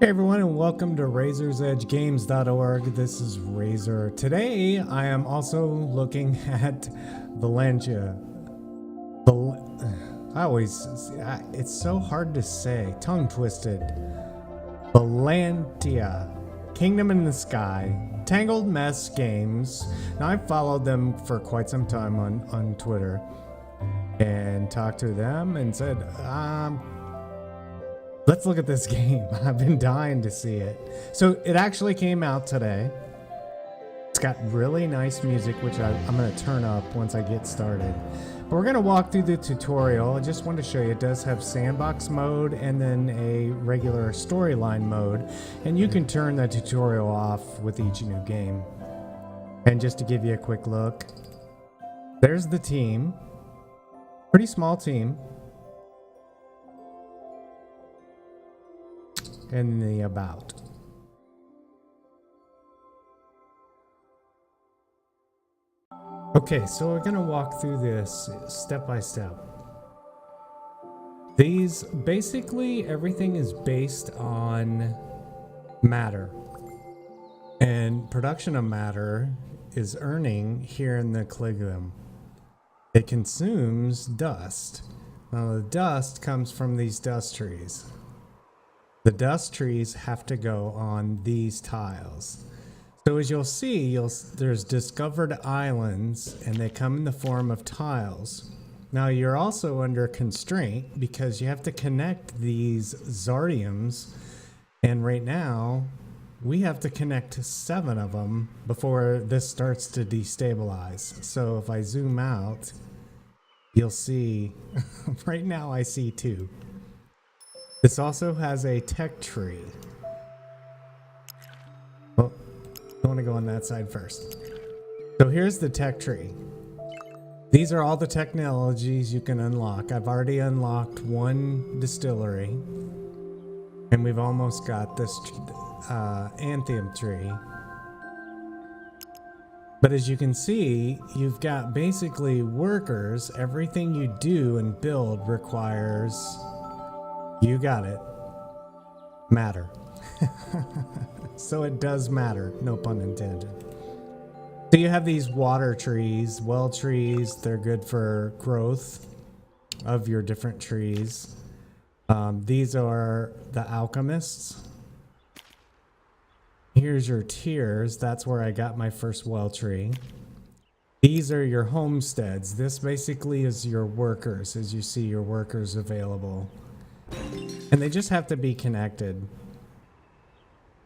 Hey everyone, and welcome to razorsedgegames.org. This is Razor. Today I am also looking at Volantia. It's so hard to say, tongue twisted. Volantia, Kingdom in the Sky, Tangled Mess Games. Now I've followed them for quite some time on Twitter and talked to them and said, let's look at this game. I've been dying to see it. So it actually came out today. It's got really nice music, which I'm going to turn up once I get started. But we're going to walk through the tutorial. I just wanted to show you it does have sandbox mode and then a regular storyline mode. And you can turn the tutorial off with each new game. And just to give you a quick look, there's the team. Pretty small team. And the about. Okay, so we're gonna walk through this step by step. These basically everything is based on matter, and production of matter is earning here in the Cligum. It consumes dust. Now the dust comes from these dust trees. The dust trees have to go on these tiles. So as you'll see, there's discovered islands, and they come in the form of tiles. Now you're also under constraint because you have to connect these Zardiums, and right now we have to connect 7 of them before this starts to destabilize. So if I zoom out, you'll see, right now I see 2. This also has a tech tree. Well, I want to go on that side first. So here's the tech tree. These are all the technologies you can unlock. I've already unlocked 1 distillery. And we've almost got this anthium tree. But as you can see, you've got basically workers. Everything you do and build requires... You got it. Matter. So it does matter, no pun intended. So you have these water trees, well trees. They're good for growth of your different trees. These are the alchemists. Here's your tiers. That's where I got my first well tree. These are your homesteads. This basically is your workers, as you see your workers available. And they just have to be connected.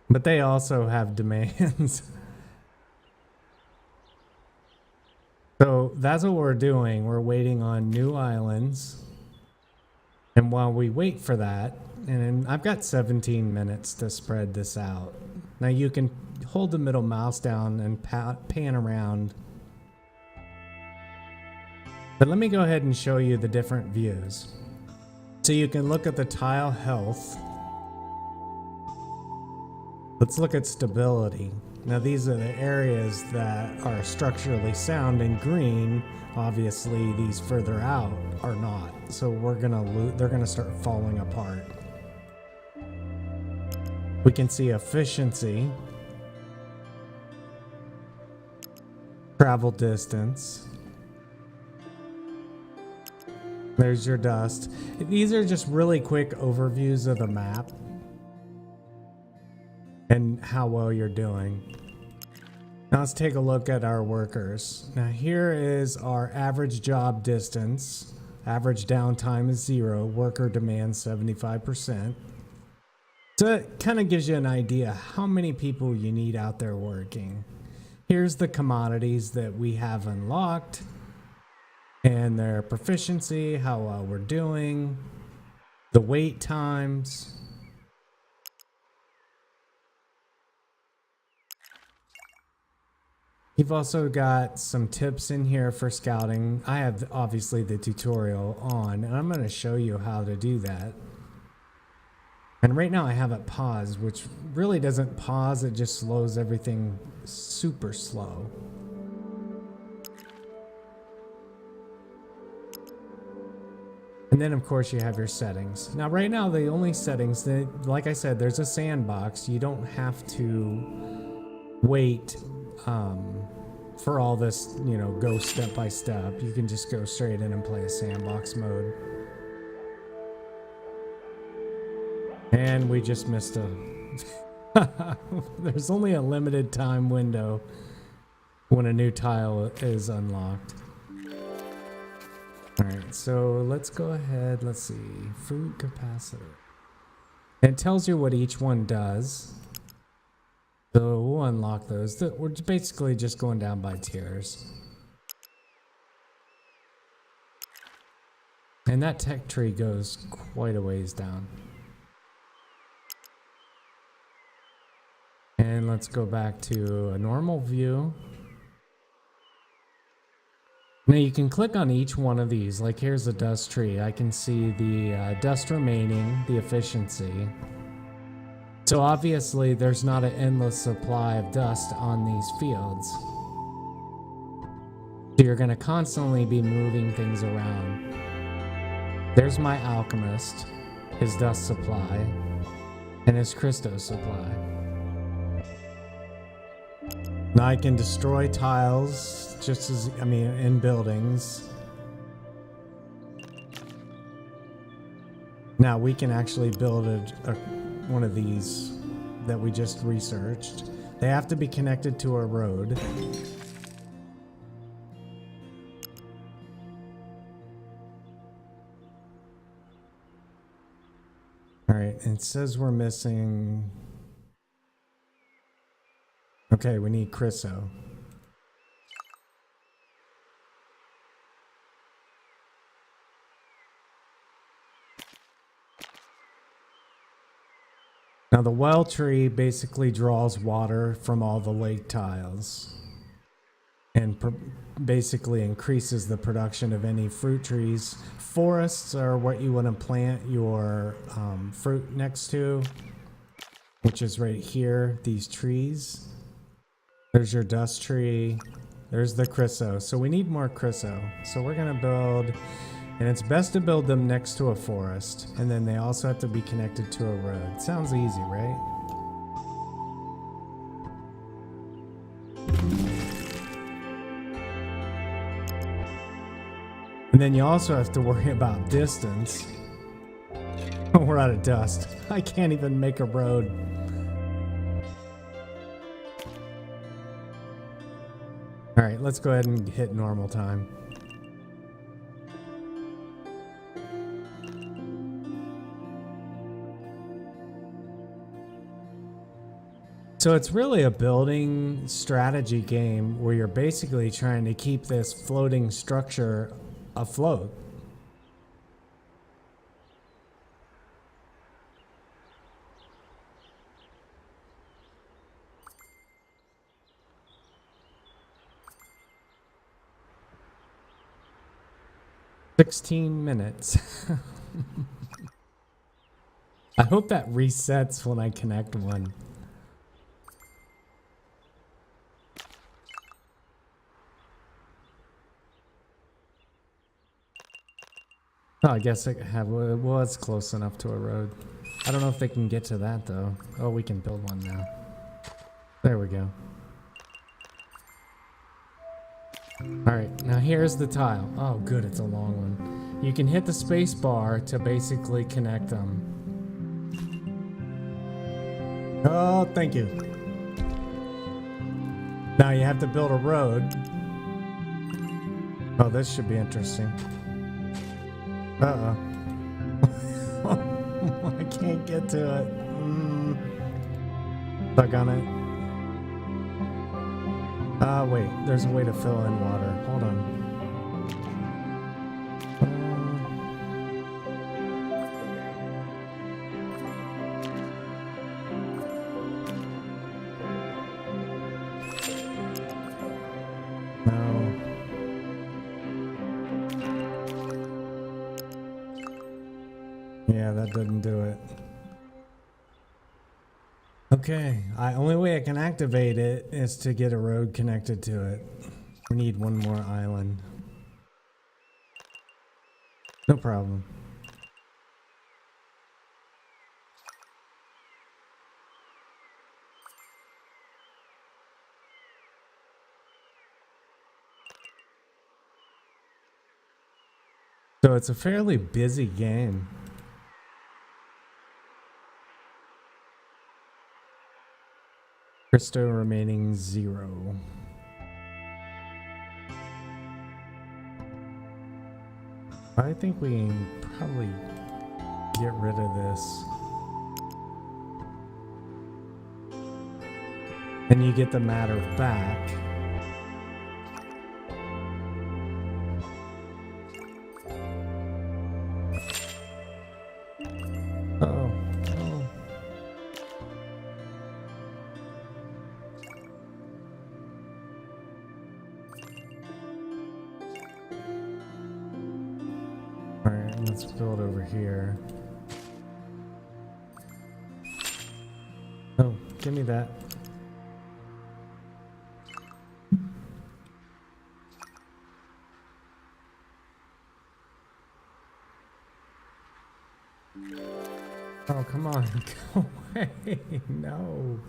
But they also have demands. So that's what we're doing. We're waiting on new islands. And while we wait for that, and I've got 17 minutes to spread this out. Now you can hold the middle mouse down and pan around. But let me go ahead and show you the different views. So you can look at the tile health. Let's look at stability. Now these are the areas that are structurally sound, and green, obviously these further out are not. So they're gonna start falling apart. We can see efficiency, travel distance. There's your dust. These are just really quick overviews of the map and how well you're doing. Now let's take a look at our workers. Now here is our average job distance. Average downtime is 0. Worker demand 75%. So it kind of gives you an idea how many people you need out there working. Here's the commodities that we have unlocked. And their proficiency, how well we're doing, the wait times. You've also got some tips in here for scouting. I have obviously the tutorial on, and I'm going to show you how to do that. And right now I have it paused, which really doesn't pause, it just slows everything super slow. And then of course you have your settings. Now right now the only settings that, like I said, there's a sandbox. You don't have to wait for all this, you know, go step by step. You can just go straight in and play a sandbox mode. And we just missed a... There's only a limited time window when a new tile is unlocked. Alright, so let's go ahead, let's see, fruit capacitor. It tells you what each one does. So we'll unlock those. We're basically just going down by tiers. And that tech tree goes quite a ways down. And let's go back to a normal view. Now you can click on each one of these, like here's the dust tree. I can see the dust remaining, the efficiency. So obviously there's not an endless supply of dust on these fields. So you're gonna constantly be moving things around. There's my alchemist, his dust supply, and his Christo supply. Now I can destroy tiles just as, I mean, in buildings. Now we can actually build one of these that we just researched. They have to be connected to a road. All right, it says we're missing... Okay, we need Chriso. Now the well tree basically draws water from all the lake tiles and basically increases the production of any fruit trees. Forests are what you want to plant your fruit next to, which is right here, these trees. There's your dust tree. There's the Chriso. So we need more Chriso. So we're going to build, and it's best to build them next to a forest. And then they also have to be connected to a road. Sounds easy, right? And then you also have to worry about distance. We're out of dust. I can't even make a road. All right, let's go ahead and hit normal time. So it's really a building strategy game where you're basically trying to keep this floating structure afloat. $16 I hope that resets when I connect one. Oh, I guess I have, well, it's close enough to a road. I don't know if they can get to that though. Oh, we can build one now. There we go. Alright, now here's the tile. Oh good, it's a long one. You can hit the space bar to basically connect them. Oh, thank you. Now you have to build a road. Oh, this should be interesting. Uh-oh. I can't get to it. Stuck on it. Wait, there's a way to fill in water. Hold on. No. Yeah, that didn't do it. Okay, only way I can activate it is to get a road connected to it. We need one more island. No problem. So it's a fairly busy game. Cristo remaining 0. I think we can probably get rid of this. And you get the matter back. Oh. Alright, let's build over here. Oh, give me that. Oh, come on. Go away. No.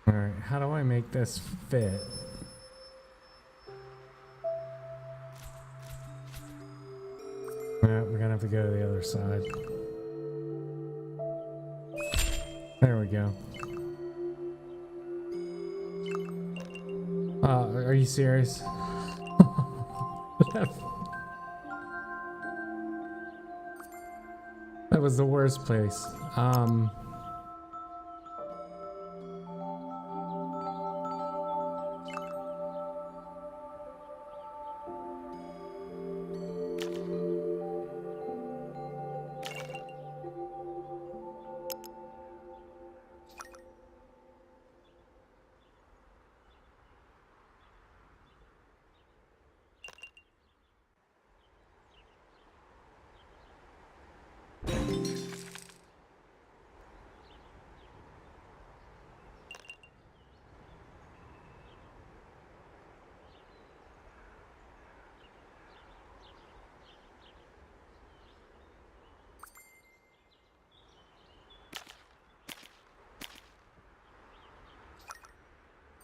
Alright, how do I make this fit? Yeah, we're gonna have to go to the other side. There we go. Are you serious? That was the worst place.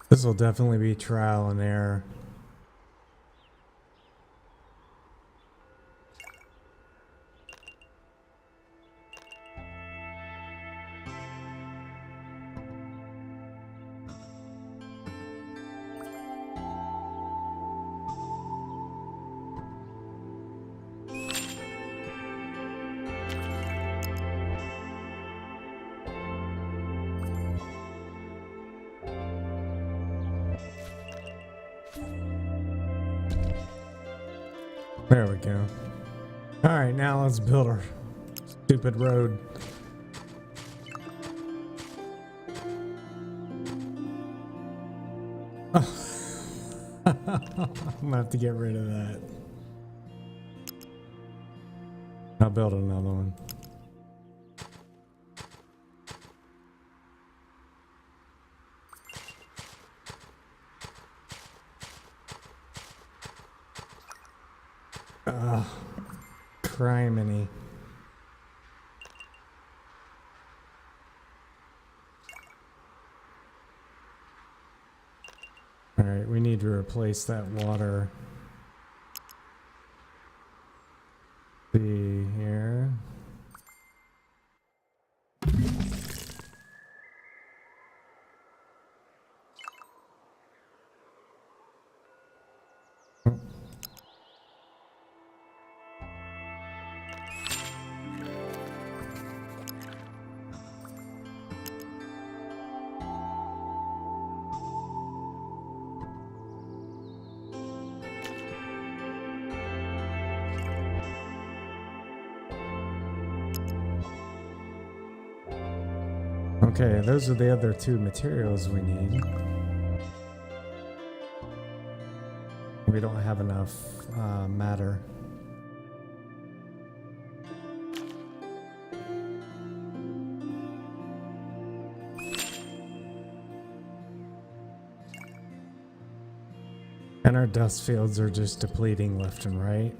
This will definitely be trial and error. There we go. Alright, now let's build our stupid road. I'm gonna have to get rid of that. I'll build another one. Criminy. Alright, we need to replace that water. See here. Okay, those are the other two materials we need. We don't have enough matter. And our dust fields are just depleting left and right.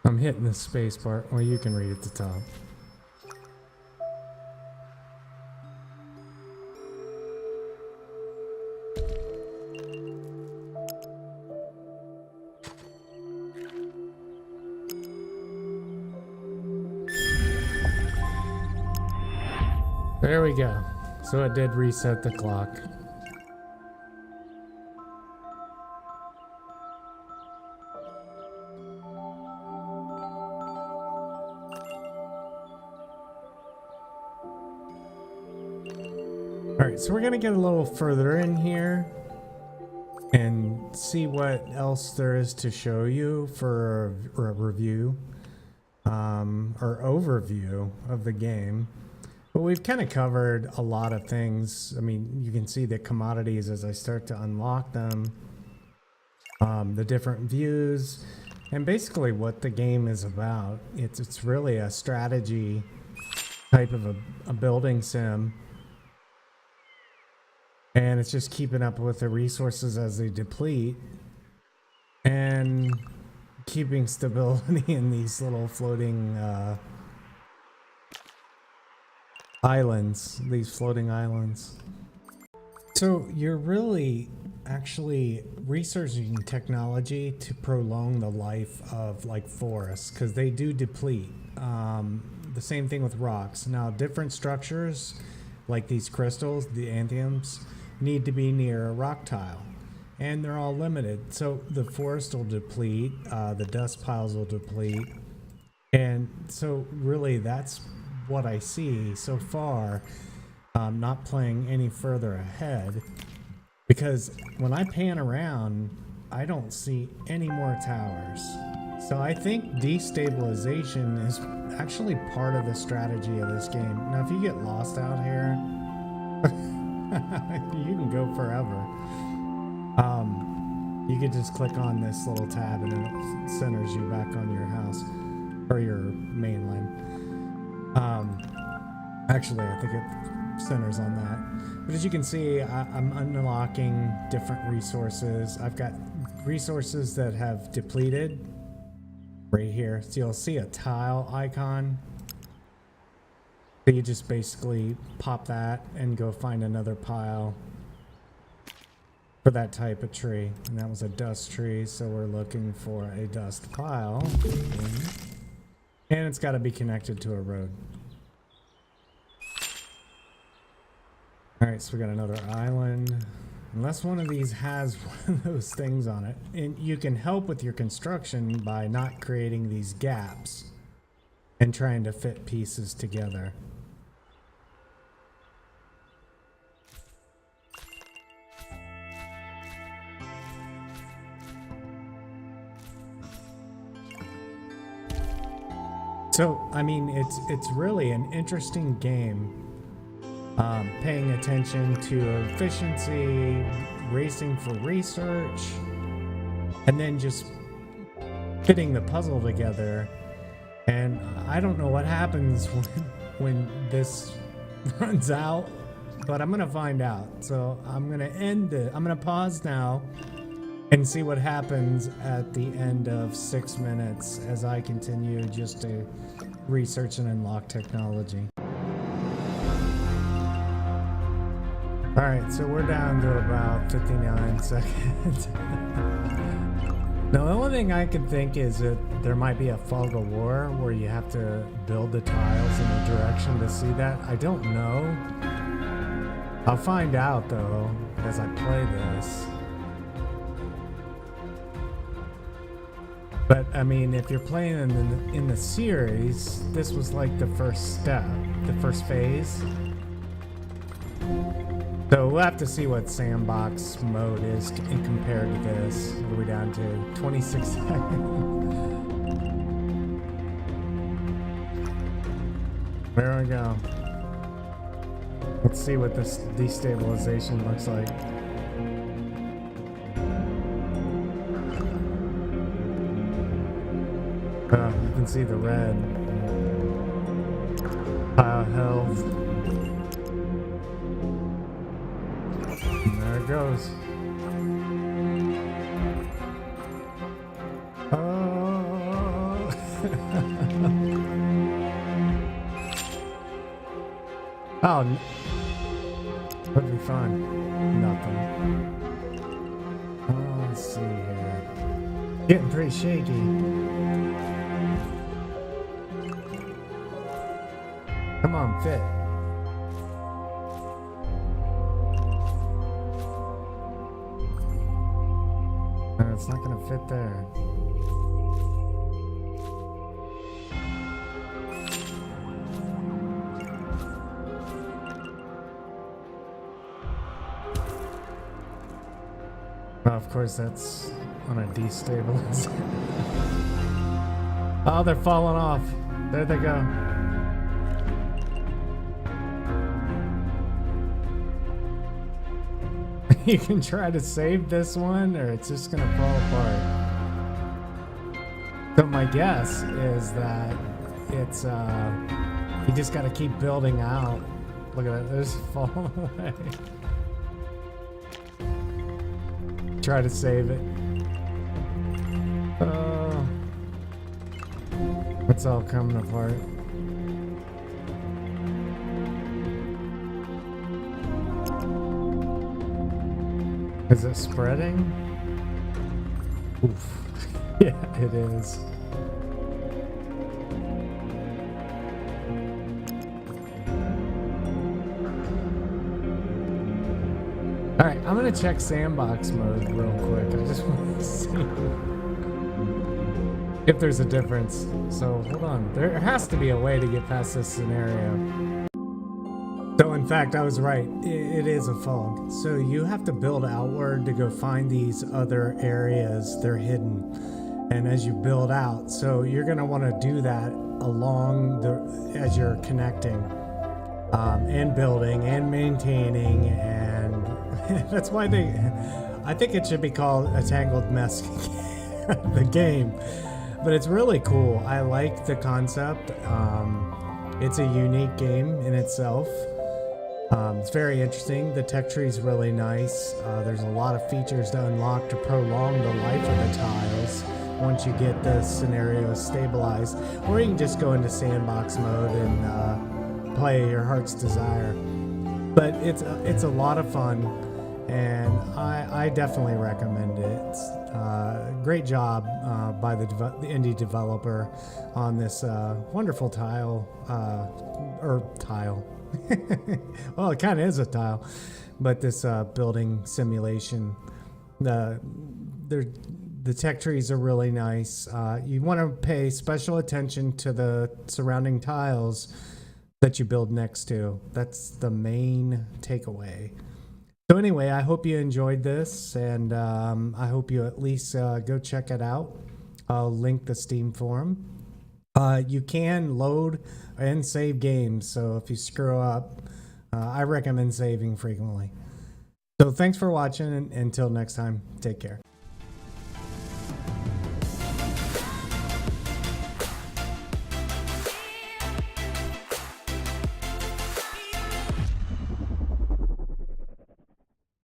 I'm hitting the space bar. Well, you can read at the top. There we go. So it did reset the clock. All right, so we're gonna get a little further in here and see what else there is to show you for a review or overview of the game. But we've kind of covered a lot of things. I mean, you can see the commodities as I start to unlock them, the different views, and basically what the game is about. It's really a strategy type of a building sim. And it's just keeping up with the resources as they deplete and keeping stability in these little floating islands, these floating islands. So you're really actually researching technology to prolong the life of like forests, because they do deplete. The same thing with rocks. Now different structures like these crystals, the anthiums, need to be near a rock tile, and they're all limited. So the forest will deplete, the dust piles will deplete, and so really that's what I see so far. I'm not playing any further ahead, because when I pan around, I don't see any more towers. So I think destabilization is actually part of the strategy of this game. Now, if you get lost out here, you can go forever. You could just click on this little tab and it centers you back on your house or your mainland. Actually, I think it centers on that. But as you can see, I'm unlocking different resources. I've got resources that have depleted right here. So you'll see a tile icon. So you just basically pop that and go find another pile for that type of tree. And that was a dust tree, so we're looking for a dust pile. And it's got to be connected to a road. Alright, so we got another island. Unless one of these has one of those things on it. And you can help with your construction by not creating these gaps and trying to fit pieces together. So, I mean, it's really an interesting game. Paying attention to efficiency, racing for research, and then just fitting the puzzle together. And I don't know what happens when this runs out, but I'm gonna find out. So I'm gonna end it. I'm gonna pause now and see what happens at the end of 6 minutes as I continue just to research and unlock technology. All right, so we're down to about 59 seconds. Now, the only thing I can think is that there might be a fog of war where you have to build the tiles in a direction to see that. I don't know. I'll find out, though, as I play this. But, I mean, if you're playing in the series, this was like the first step, the first phase. So we'll have to see what sandbox mode is compared to this. What are we down to? 26 seconds. There we go. Let's see what this destabilization looks like. You can see the red. Health. And there it goes. Oh. Oh, what'd we find? Nothing. Oh, let's see here. Getting pretty shaky. Come on, fit. No, it's not gonna fit there. Well, of course, that's on a destabilizer. Oh, they're falling off. There they go. You can try to save this one, or it's just gonna fall apart. So my guess is that it's you just gotta keep building out. Look at that, there's falling away. Try to save it. Oh, it's all coming apart. Is it spreading? Oof. Yeah, it is. Alright, I'm gonna check sandbox mode real quick. I just want to see if there's a difference. So hold on. There has to be a way to get past this scenario. So in fact, I was right. It is a fog. So you have to build outward to go find these other areas. They're hidden. And as you build out, so you're gonna want to do that along as you're connecting, and building and maintaining, and that's why I think it should be called A Tangled Mess, the game. But it's really cool. I like the concept. It's a unique game in itself. It's very interesting. The tech tree is really nice. There's a lot of features to unlock to prolong the life of the tiles once you get the scenario stabilized. Or you can just go into sandbox mode and play your heart's desire. But it's a lot of fun, and I definitely recommend it. It's great job by the indie developer on this wonderful tile. Well, it kind of is a tile, but this building simulation. The tech trees are really nice. You want to pay special attention to the surrounding tiles that you build next to. That's the main takeaway. So anyway, I hope you enjoyed this, and I hope you at least go check it out. I'll link the Steam forum. You can load and save games, so if you screw up, I recommend saving frequently. So thanks for watching, and until next time, take care.